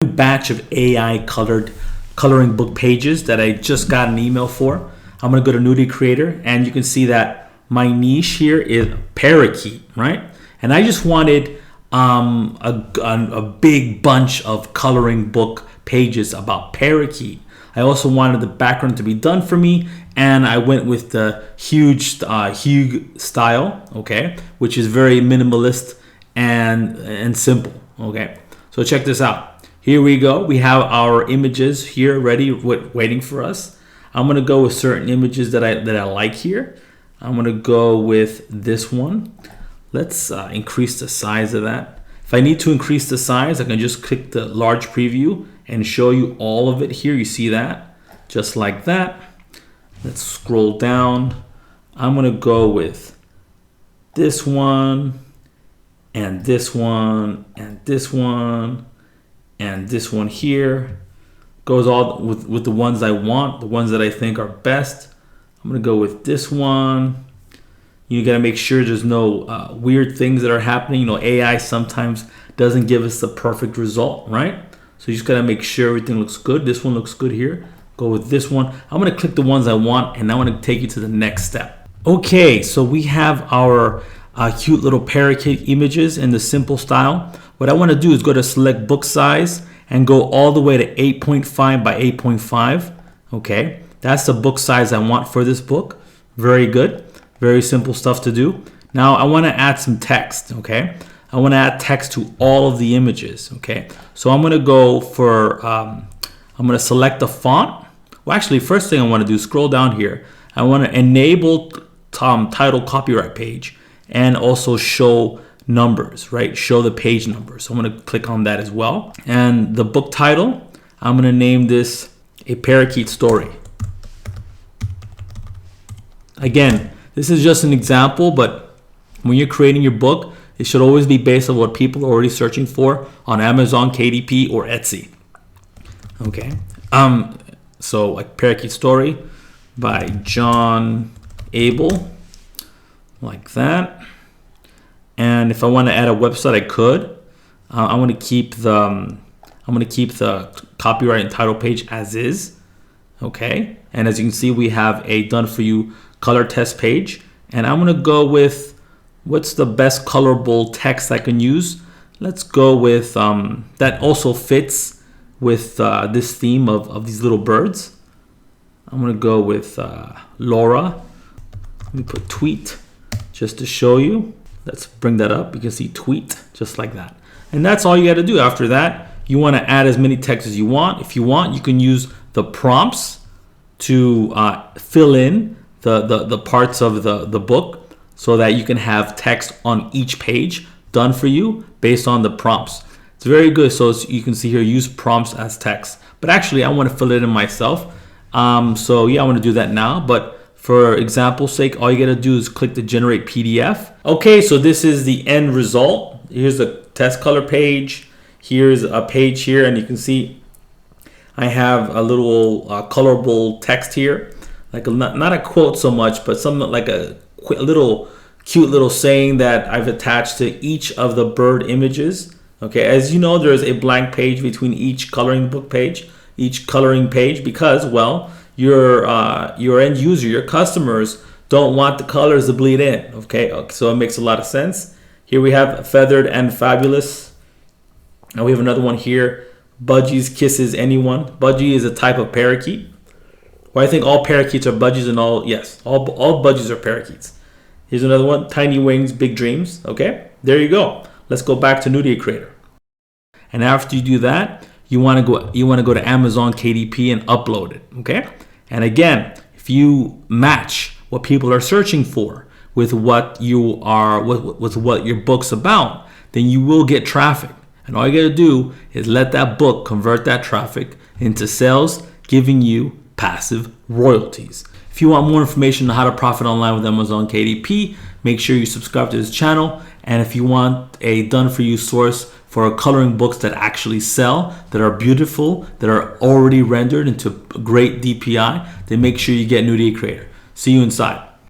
Batch of AI coloring book pages that I just got an email for. I'm going to go to Nurie Creator, and you can see that my niche here is parakeet, right? And I just wanted a big bunch of coloring book pages about parakeet. I also wanted the background to be done for me, and I went with the huge style, okay, which is very minimalist and simple, okay. So check this out. Here we go. We have our images here ready, waiting for us. I'm gonna go with certain images that I like here. I'm gonna go with this one. Let's increase the size of that. If I need to increase the size, I can just click the large preview and show you all of it here. You see that? Just like that. Let's scroll down. I'm gonna go with this one, and this one, and this one, and this one here. Goes all with the ones I want, the ones that I think are best. I'm gonna go with this one. You gotta make sure there's no weird things that are happening. You know, AI sometimes doesn't give us the perfect result, right? So you just gotta make sure everything looks good. This one looks good here. Go with this one. I'm gonna click the ones I want, and I'm gonna take you to the next step. Okay, so we have our cute little parakeet images in the simple style. What I want to do is go to select book size and go all the way to 8.5 by 8.5. Okay, that's the book size I want for this book. Very good. Very simple stuff to do. Now I want to add some text. Okay, I want to add text to all of the images. Okay, so I'm going to go for, I'm going to select the font. Well, actually, first thing I want to do is scroll down here. I want to enable title copyright page and also show numbers, right? Show the page numbers. So I'm going to click on that as well. And the book title, I'm going to name this A Parakeet Story. Again, this is just an example, but when you're creating your book, it should always be based on what people are already searching for on Amazon, KDP, or Etsy. Okay. So like Parakeet Story by John Abel, like that. And if I want to add a website, I could. I'm going to keep the copyright and title page as is. Okay. And as you can see, we have a done for you color test page. And I'm going to go with what's the best colorable text I can use. Let's go with that also fits with this theme of these little birds. I'm going to go with Laura. Let me put tweet just to show you. Let's bring that up. You can see tweet just like that. And that's all you got to do. After that, you want to add as many text as you want. If you want, you can use the prompts to fill in the parts of the book so that you can have text on each page done for you based on the prompts. It's very good. So you can see here, use prompts as text. But actually, I want to fill it in myself. So yeah, I want to do that now. But for example's sake, all you got to do is click the generate PDF. Okay, so this is the end result. Here's the test color page. Here's a page here, and you can see I have a little colorable text here, like not a quote so much, but something like a little cute little saying that I've attached to each of the bird images. Okay, as you know, there's a blank page between each coloring book page, each coloring page, because, well, your end user, your customers don't want the colors to bleed in. Okay, so it makes a lot of sense. Here we have feathered and fabulous. And we have another one here. Budgies kisses anyone. Budgie is a type of parakeet. Well, I think all parakeets are budgies, and all budgies are parakeets. Here's another one. Tiny wings, big dreams. Okay, there you go. Let's go back to Nurie Creator. And after you do that, you want to go to Amazon KDP and upload it. Okay. And again, if you match what people are searching for with what you are, with what your book's about, then you will get traffic. And all you got to do is let that book convert that traffic into sales, giving you passive royalties. If you want more information on how to profit online with Amazon KDP, make sure you subscribe to this channel. And if you want a done-for-you source for coloring books that actually sell, that are beautiful, that are already rendered into great DPI, then make sure you get Nurie Creator. See you inside.